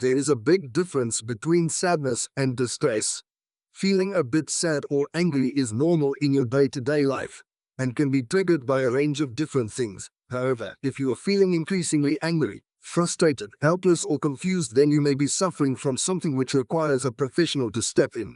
There is a big difference between sadness and distress. Feeling a bit sad or angry is normal in your day-to-day life and can be triggered by a range of different things. However, if you are feeling increasingly angry, frustrated, helpless or confused, then you may be suffering from something which requires a professional to step in.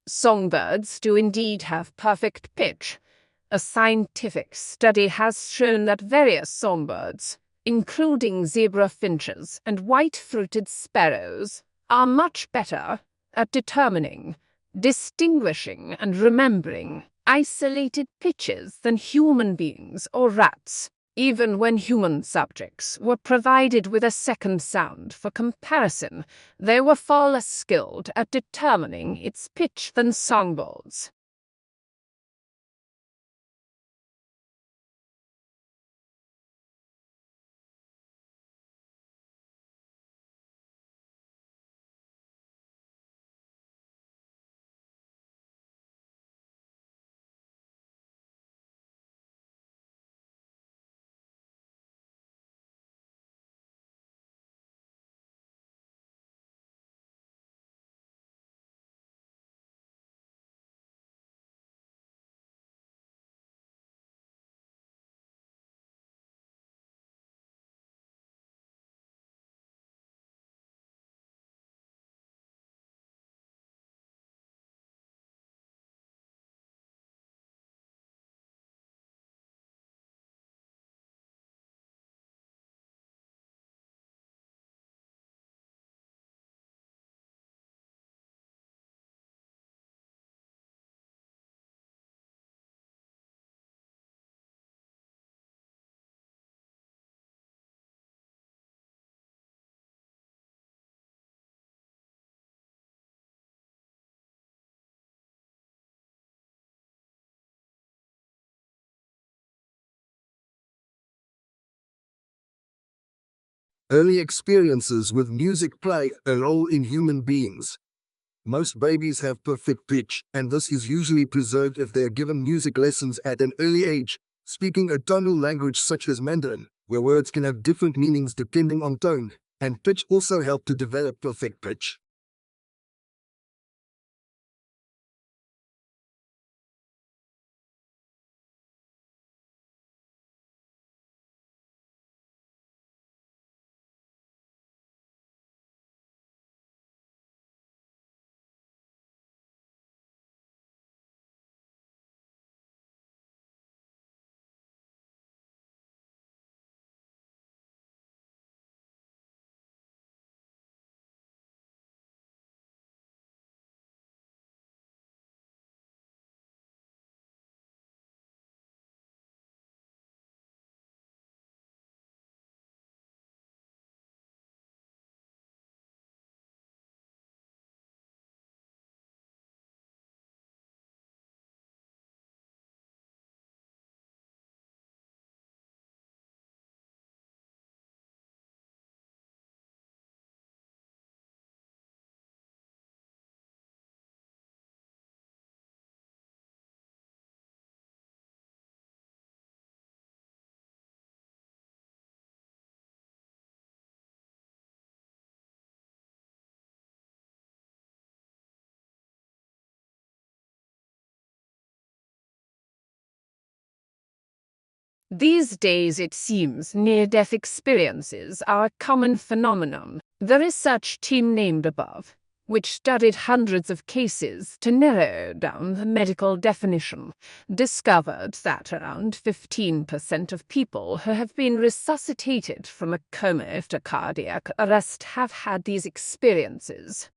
Songbirds do indeed have perfect pitch. A scientific study has shown that various songbirds, including zebra finches and white-throated sparrows, are much better at determining, distinguishing, and remembering isolated pitches than human beings or rats. Even when human subjects were provided with a second sound for comparison, they were far less skilled at determining its pitch than songbirds. Early experiences with music play a role in human beings. Most babies have perfect pitch, and this is usually preserved if they are given music lessons at an early age. Speaking a tonal language such as Mandarin, where words can have different meanings depending on tone and pitch, also help to develop perfect pitch. These days, it seems, near-death experiences are a common phenomenon. The research team named above, which studied hundreds of cases to narrow down the medical definition, discovered that around 15% of people who have been resuscitated from a coma after cardiac arrest have had these experiences.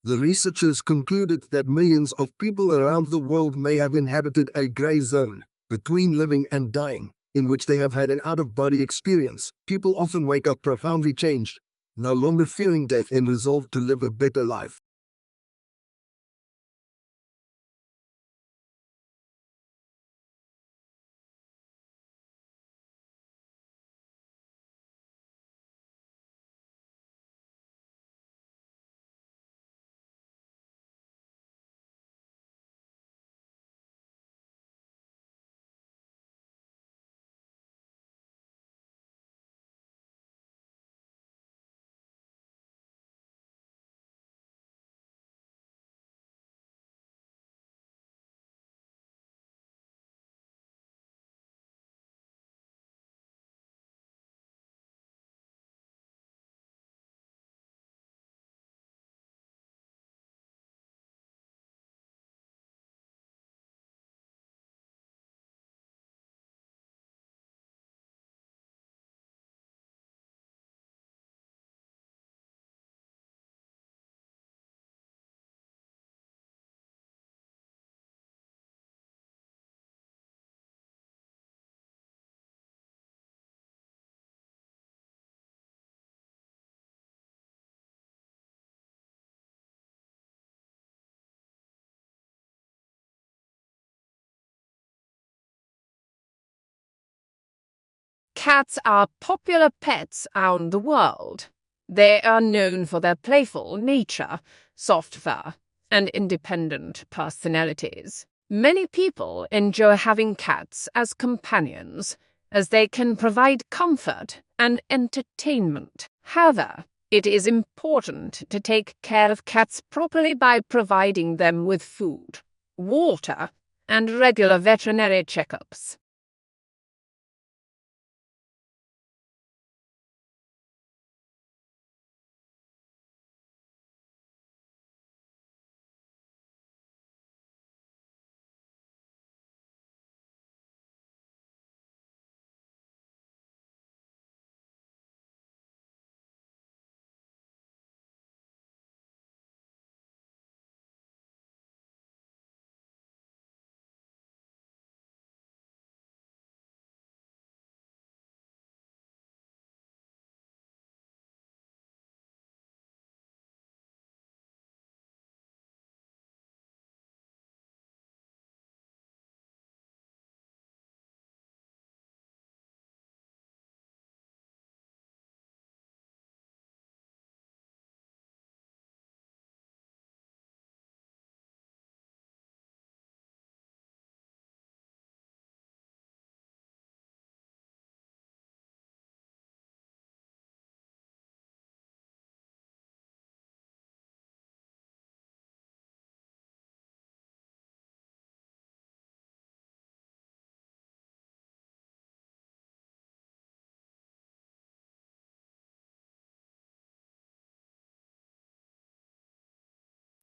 The researchers concluded that millions of people around the world may have inhabited a gray zone between living and dying, in which they have had an out-of-body experience. People often wake up profoundly changed, no longer fearing death and resolved to live a better life. Cats are popular pets around the world. They are known for their playful nature, soft fur, and independent personalities. Many people enjoy having cats as companions, as they can provide comfort and entertainment. However, it is important to take care of cats properly by providing them with food, water, and regular veterinary checkups.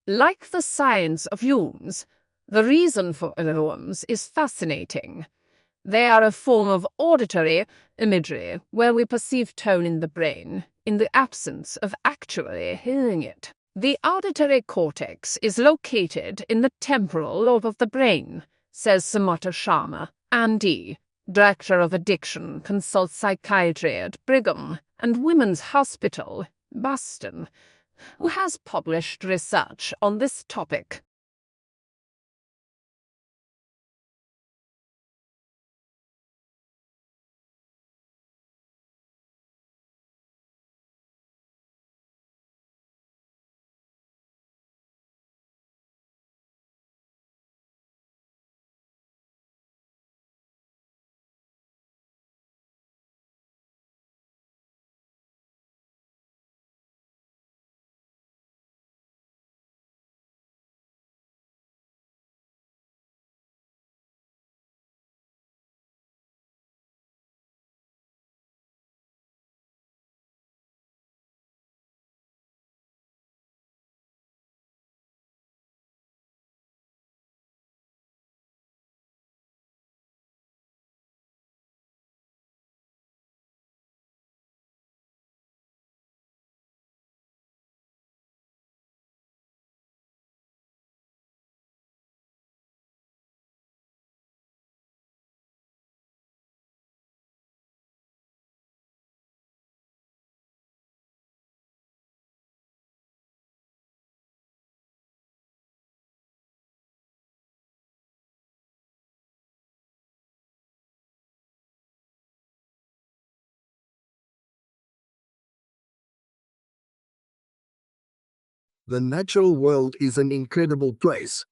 Like the science of wounds, the reason for wounds is fascinating. They are a form of auditory imagery where we perceive tone in the brain in the absence of actually hearing it. The auditory cortex is located in the temporal lobe of the brain, says Samata Sharma, MD, Director of Addiction Consult Psychiatry at Brigham and Women's Hospital, Boston, who has published research on this topic. The natural world is an incredible place.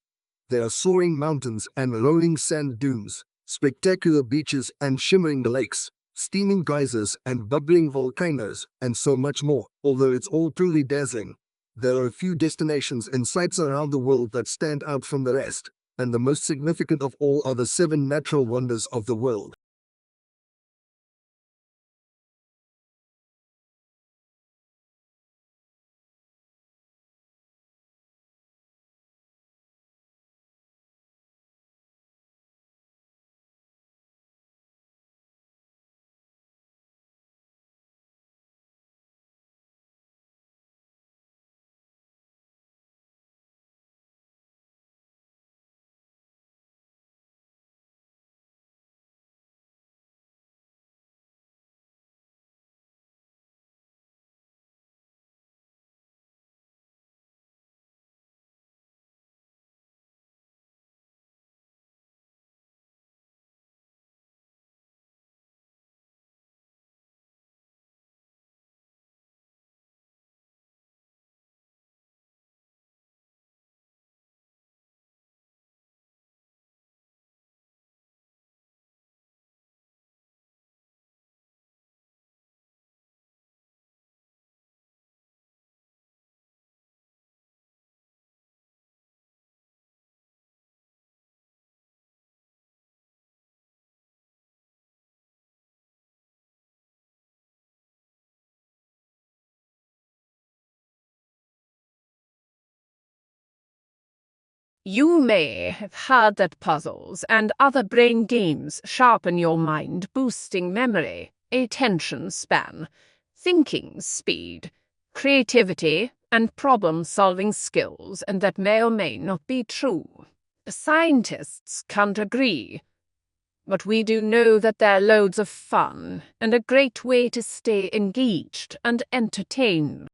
There are soaring mountains and rolling sand dunes, spectacular beaches and shimmering lakes, steaming geysers and bubbling volcanoes, and so much more. Although it's all truly dazzling, there are a few destinations and sites around the world that stand out from the rest, and the most significant of all are the 7 natural wonders of the world. You may have heard that puzzles and other brain games sharpen your mind, boosting memory, attention span, thinking speed, creativity, and problem-solving skills, and that may or may not be true. Scientists can't agree, but we do know that they're loads of fun and a great way to stay engaged and entertained.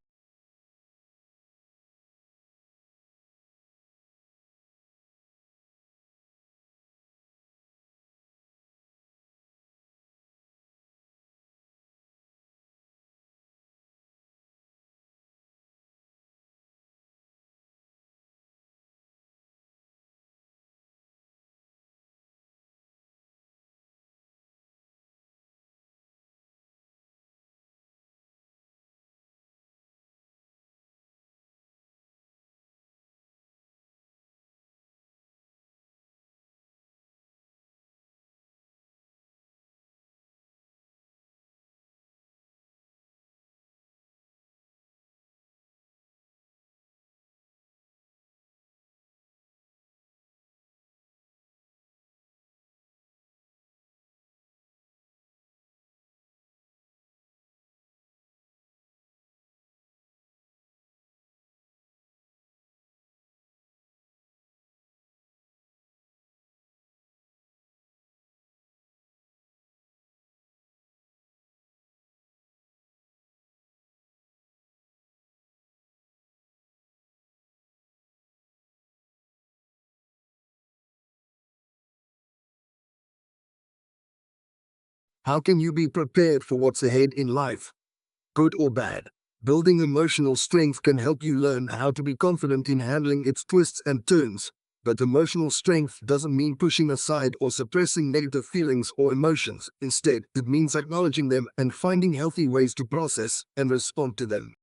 How can you be prepared for what's ahead in life? Good or bad? Building emotional strength can help you learn how to be confident in handling its twists and turns. But emotional strength doesn't mean pushing aside or suppressing negative feelings or emotions. Instead, it means acknowledging them and finding healthy ways to process and respond to them.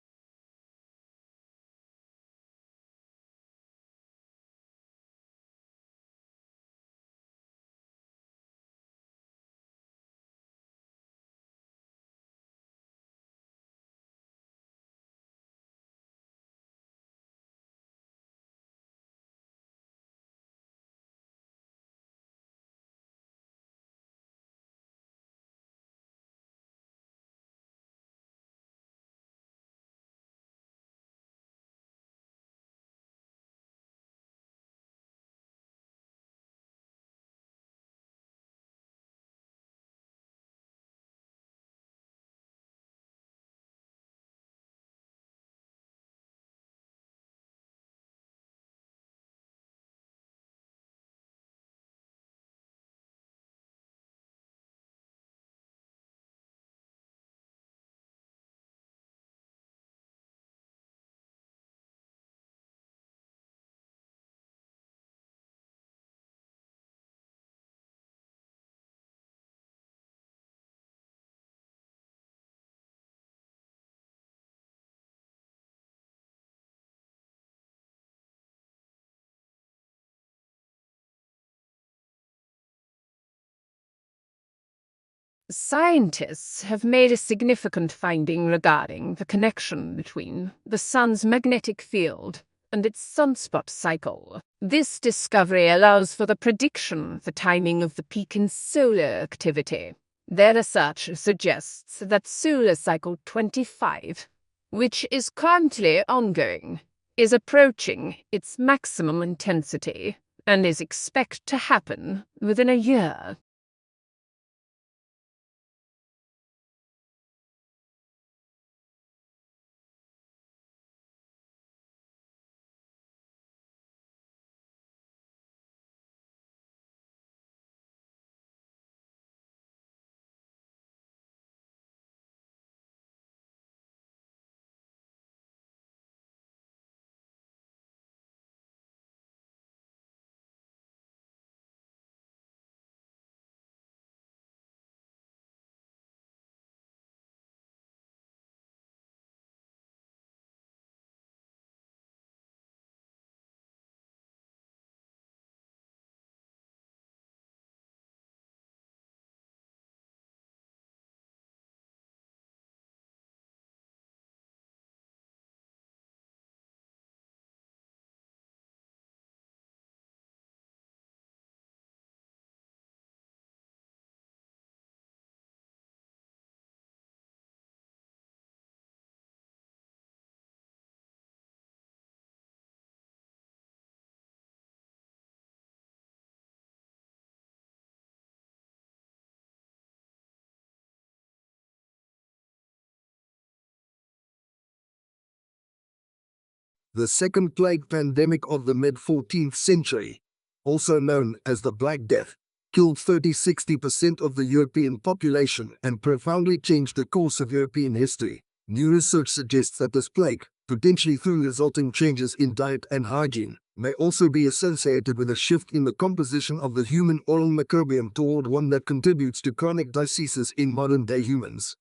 Scientists have made a significant finding regarding the connection between the sun's magnetic field and its sunspot cycle. This discovery allows for the prediction of the timing of the peak in solar activity. Their research suggests that solar cycle 25, which is currently ongoing, is approaching its maximum intensity and is expected to happen within a year. The second plague pandemic of the mid-14th century, also known as the Black Death, killed 30–60% of the European population and profoundly changed the course of European history. New research suggests that this plague, potentially through resulting changes in diet and hygiene, may also be associated with a shift in the composition of the human oral microbiome toward one that contributes to chronic diseases in modern-day humans.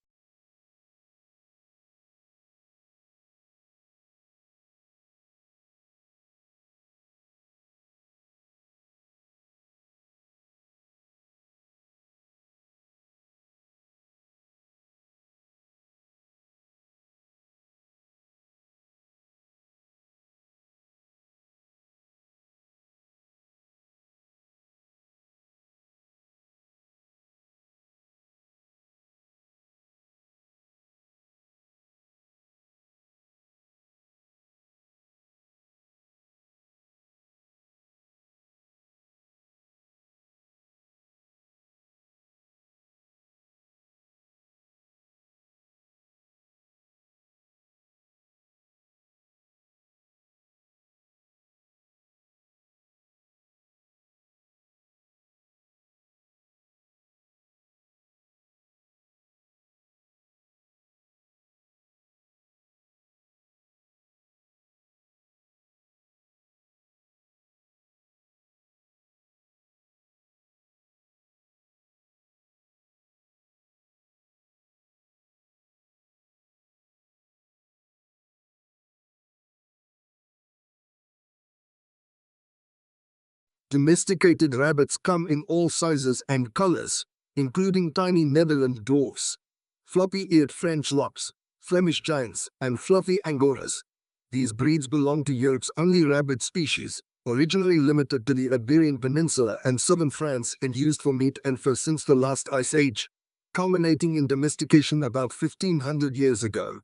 Domesticated rabbits come in all sizes and colors, including tiny Netherland dwarfs, floppy-eared French lops, Flemish giants, and fluffy Angoras. These breeds belong to Europe's only rabbit species, originally limited to the Iberian Peninsula and southern France and used for meat and fur since the last ice age, culminating in domestication about 1500 years ago.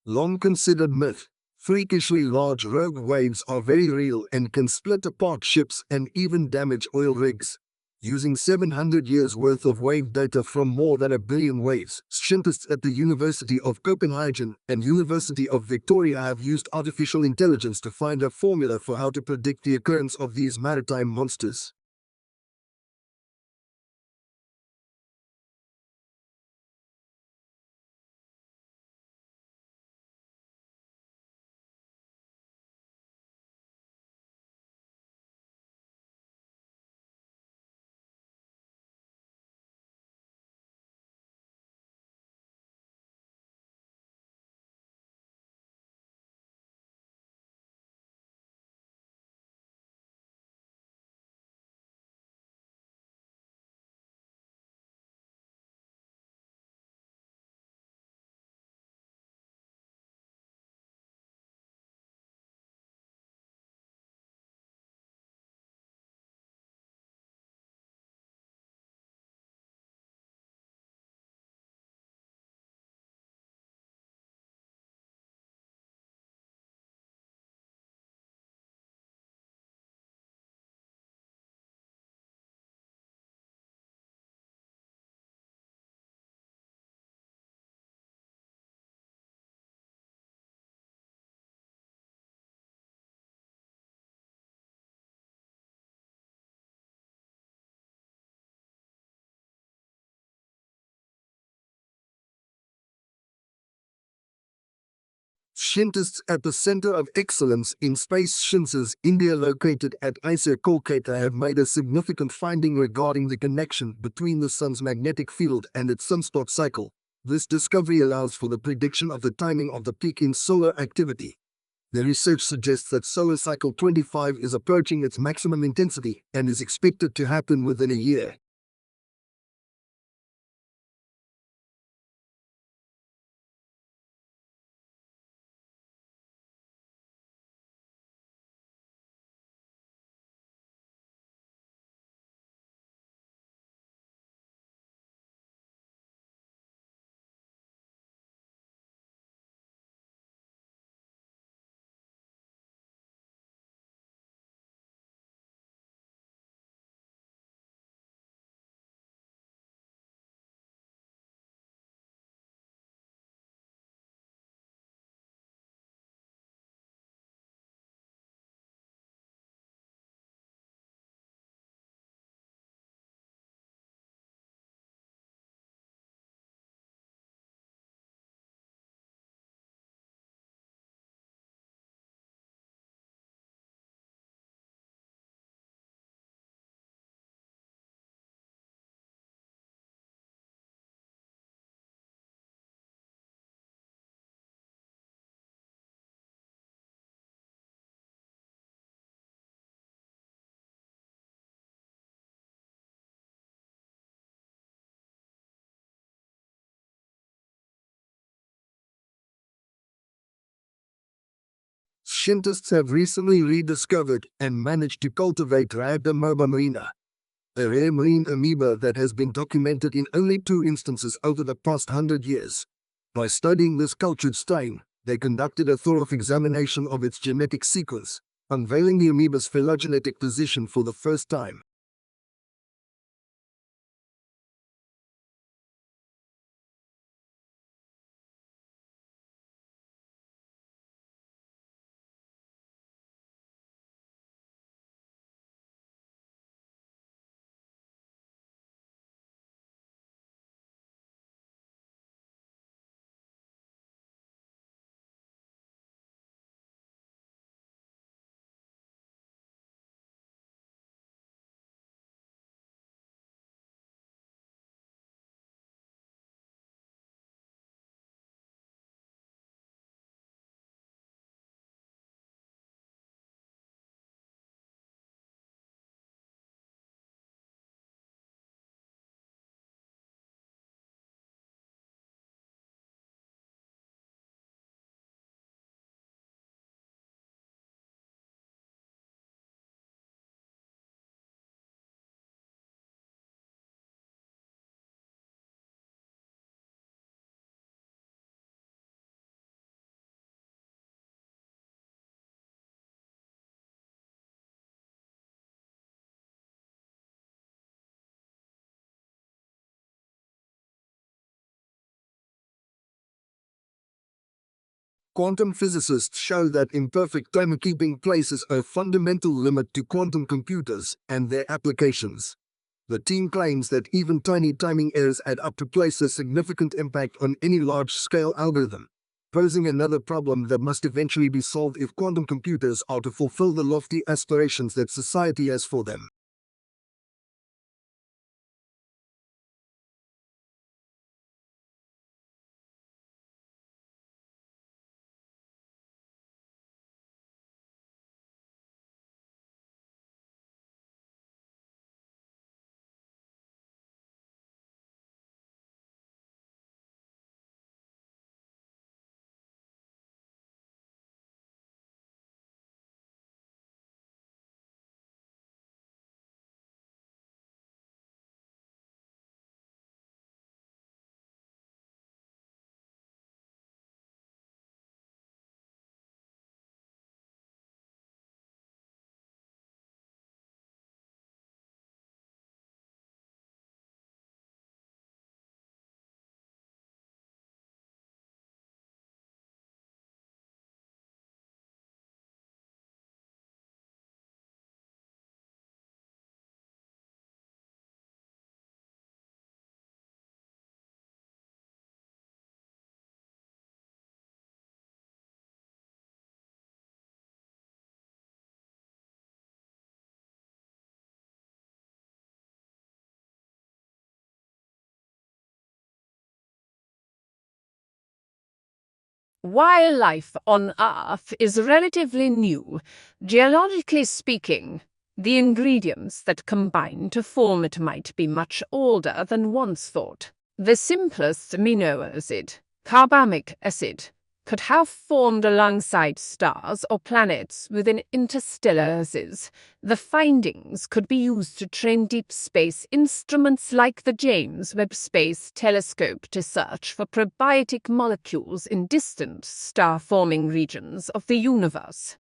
Long considered myth, freakishly large rogue waves are very real and can split apart ships and even damage oil rigs. Using 700 years worth of wave data from more than a billion waves, scientists at the University of Copenhagen and University of Victoria have used artificial intelligence to find a formula for how to predict the occurrence of these maritime monsters. Scientists at the Center of Excellence in Space Sciences, India, located at IISER Kolkata, have made a significant finding regarding the connection between the Sun's magnetic field and its sunspot cycle. This discovery allows for the prediction of the timing of the peak in solar activity. The research suggests that solar cycle 25 is approaching its maximum intensity and is expected to happen within a year. Scientists have recently rediscovered and managed to cultivate Rhabdomyza marina, a rare marine amoeba that has been documented in only 2 instances over the past 100 years. By studying this cultured strain, they conducted a thorough examination of its genetic sequence, unveiling the amoeba's phylogenetic position for the first time. Quantum physicists show that imperfect timekeeping places a fundamental limit to quantum computers and their applications. The team claims that even tiny timing errors add up to place a significant impact on any large-scale algorithm, posing another problem that must eventually be solved if quantum computers are to fulfill the lofty aspirations that society has for them. While life on Earth is relatively new, geologically speaking, the ingredients that combine to form it might be much older than once thought. The simplest amino acid, carbamic acid, could have formed alongside stars or planets within interstellar ages. The findings could be used to train deep space instruments like the James Webb Space Telescope to search for probiotic molecules in distant star-forming regions of the universe.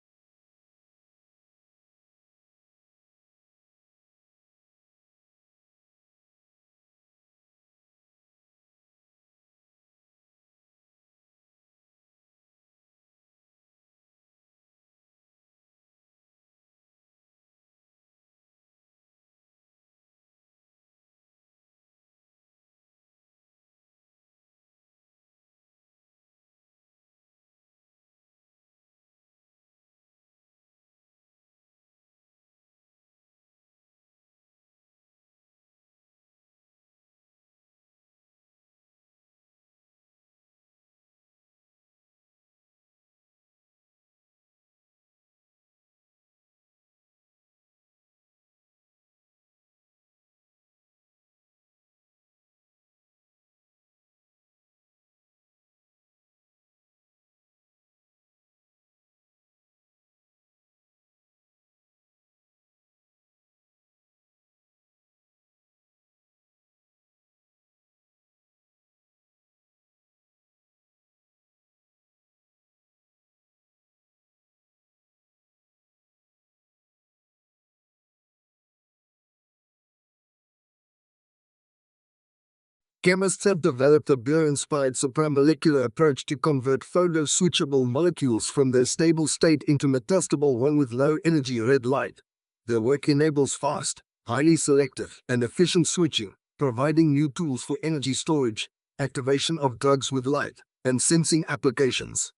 Chemists have developed a Bohr-inspired supramolecular approach to convert photo-switchable molecules from their stable state into metastable one with low-energy red light. Their work enables fast, highly selective, and efficient switching, providing new tools for energy storage, activation of drugs with light, and sensing applications.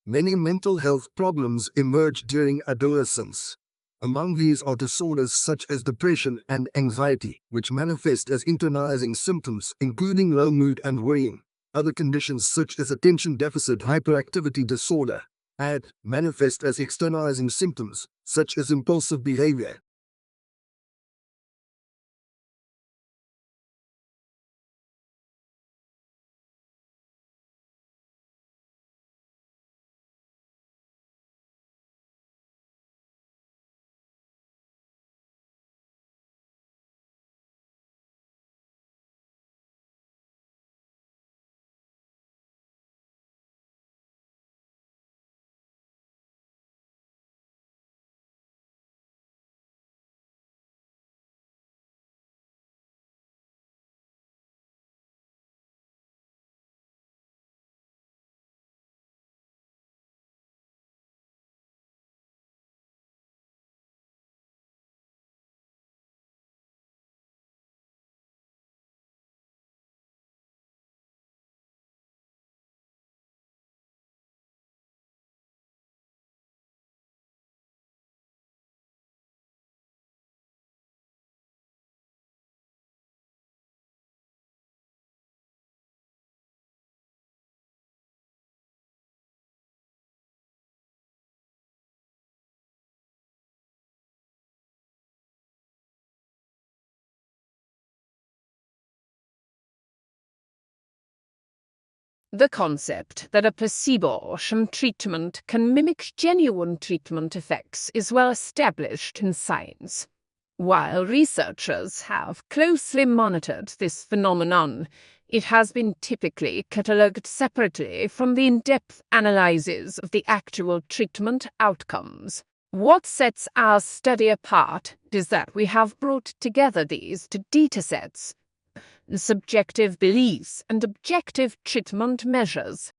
Many mental health problems emerge during adolescence. Among these are disorders such as depression and anxiety, which manifest as internalizing symptoms, including low mood and worrying. Other conditions such as attention deficit hyperactivity disorder, ADD, manifest as externalizing symptoms, such as impulsive behavior. The concept that a placebo-sham treatment can mimic genuine treatment effects is well established in science. While researchers have closely monitored this phenomenon, it has been typically catalogued separately from the in-depth analyses of the actual treatment outcomes. What sets our study apart is that we have brought together these two datasets, subjective beliefs and objective treatment measures.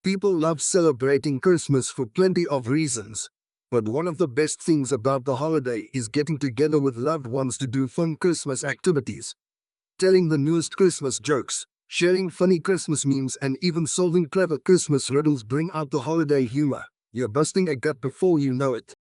People love celebrating Christmas for plenty of reasons. But one of the best things about the holiday is getting together with loved ones to do fun Christmas activities. Telling the newest Christmas jokes, sharing funny Christmas memes, and even solving clever Christmas riddles bring out the holiday humor. You're busting a gut before you know it.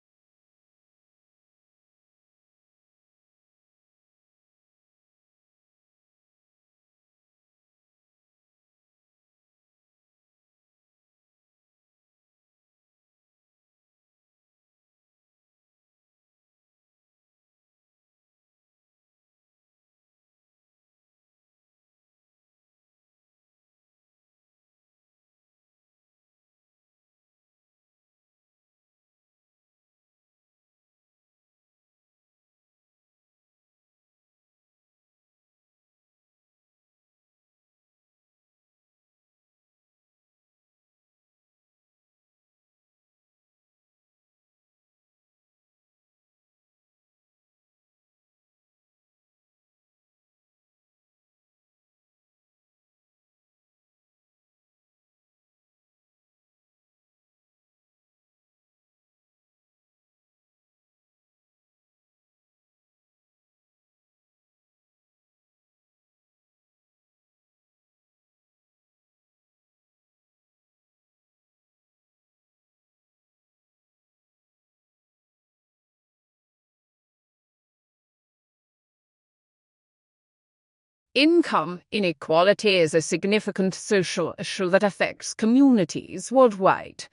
Income inequality is a significant social issue that affects communities worldwide.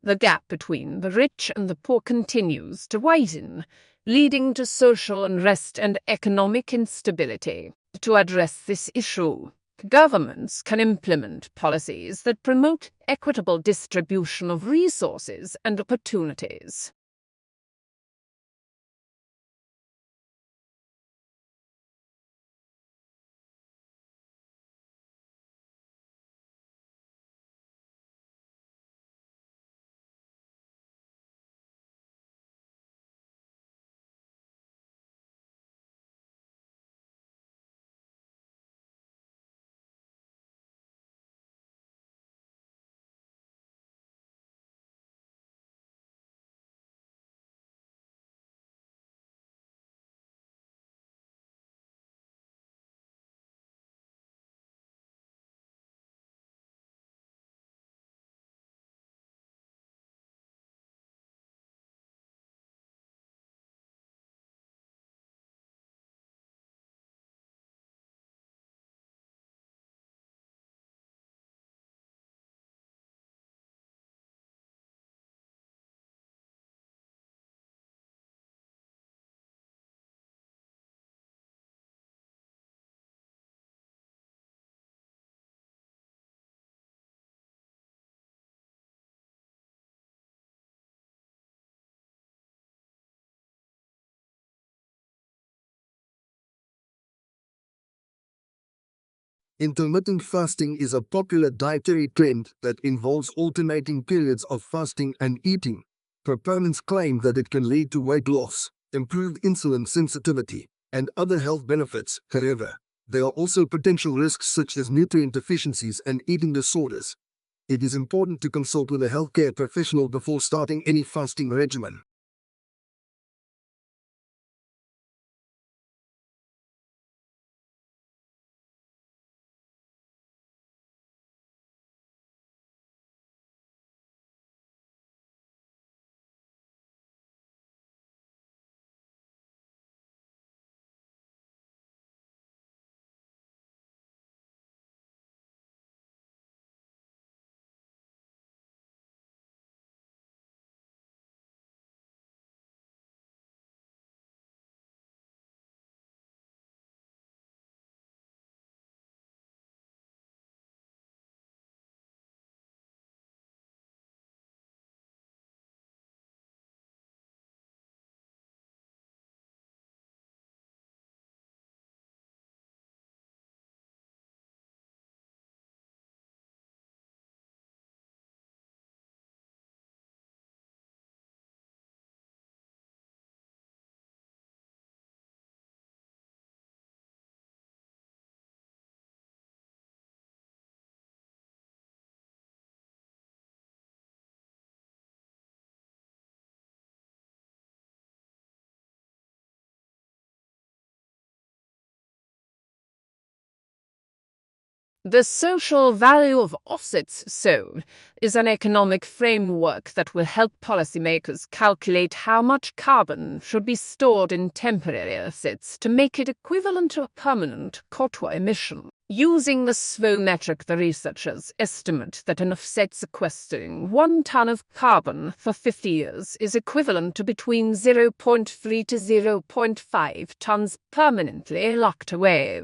The gap between the rich and the poor continues to widen, leading to social unrest and economic instability. To address this issue, governments can implement policies that promote equitable distribution of resources and opportunities. Intermittent fasting is a popular dietary trend that involves alternating periods of fasting and eating. Proponents claim that it can lead to weight loss, improved insulin sensitivity, and other health benefits. However, there are also potential risks such as nutrient deficiencies and eating disorders. It is important to consult with a healthcare professional before starting any fasting regimen. The social value of offsets sold is an economic framework that will help policymakers calculate how much carbon should be stored in temporary assets to make it equivalent to a permanent quota emission. Using the SWO metric, the researchers estimate that an offset sequestering 1 ton of carbon for 50 years is equivalent to between 0.3 to 0.5 tons permanently locked away.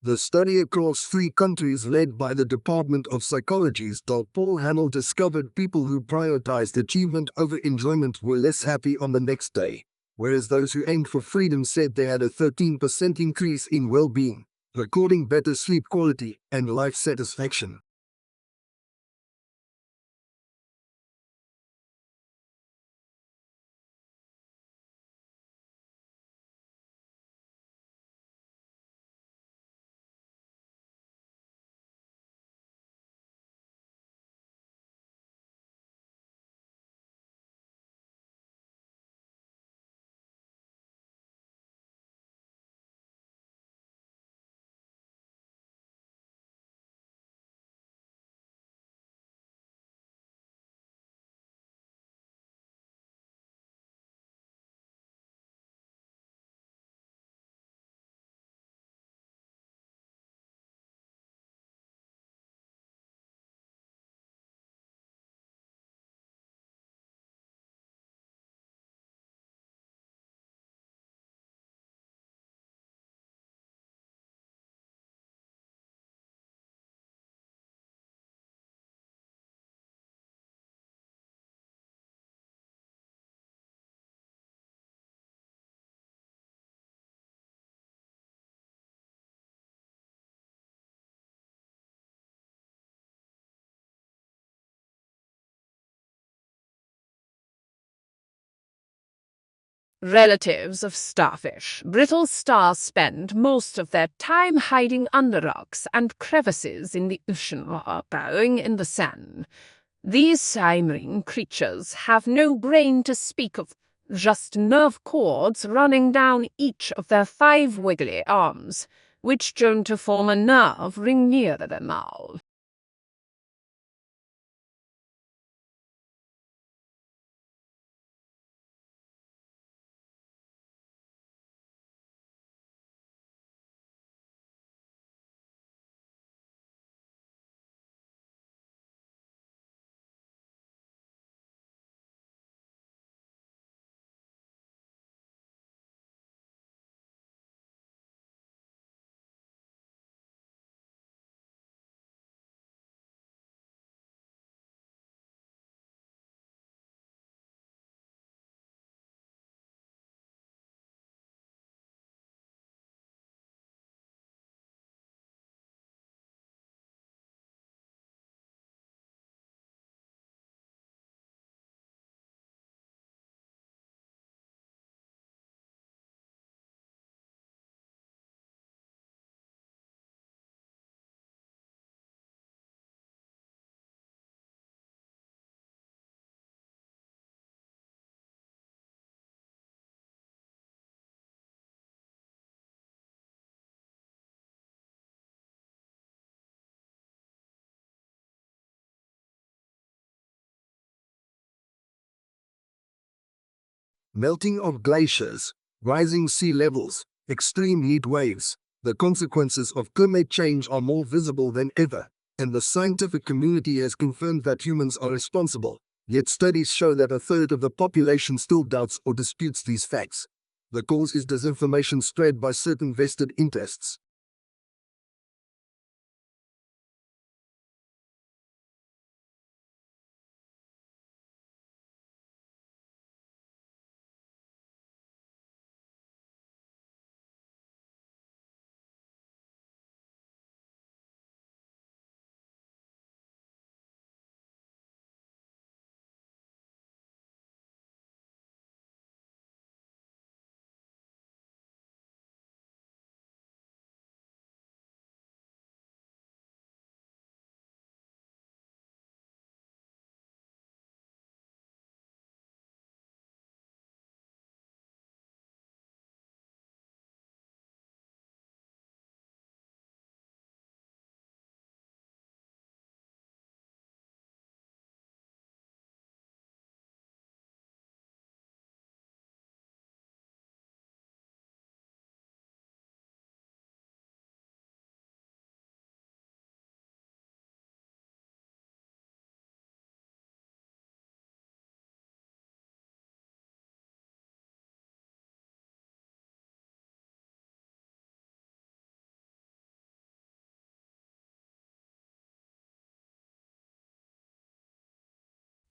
The study across 3 countries led by the Department of Psychology's Dr. Paul Hamill discovered people who prioritized achievement over enjoyment were less happy on the next day, whereas those who aimed for freedom said they had a 13% increase in well-being, recording better sleep quality and life satisfaction. Relatives of starfish, brittle stars spend most of their time hiding under rocks and crevices in the ocean or burrowing in the sand. These slime creatures have no brain to speak of, just nerve cords running down each of their 5 wiggly arms, which join to form a nerve ring near their mouth. Melting of glaciers, rising sea levels, extreme heat waves. The consequences of climate change are more visible than ever, and the scientific community has confirmed that humans are responsible. Yet studies show that a third of the population still doubts or disputes these facts. The cause is disinformation spread by certain vested interests.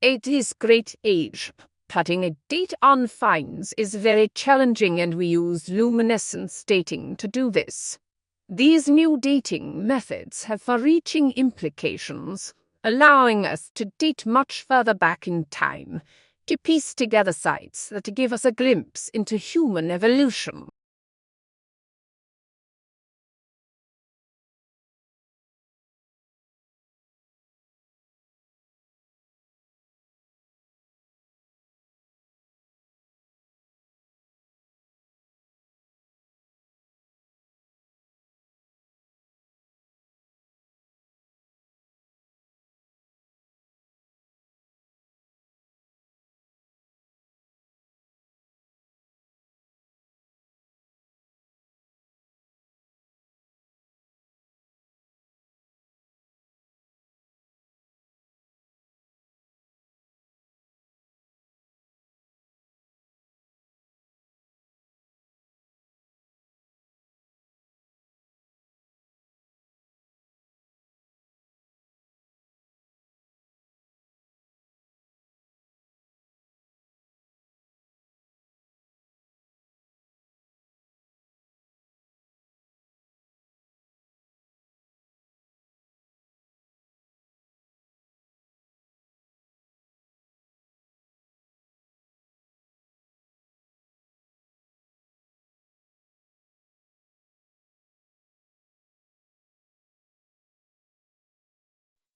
At his great age, putting a date on finds is very challenging, and we use luminescence dating to do this. These new dating methods have far-reaching implications, allowing us to date much further back in time, to piece together sites that give us a glimpse into human evolution.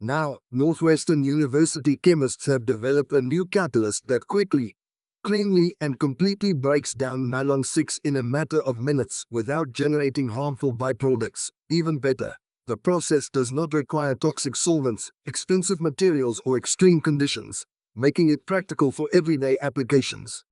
Now, Northwestern University chemists have developed a new catalyst that quickly, cleanly, and completely breaks down nylon 6 in a matter of minutes without generating harmful byproducts. Even better, the process does not require toxic solvents, expensive materials, or extreme conditions, making it practical for everyday applications.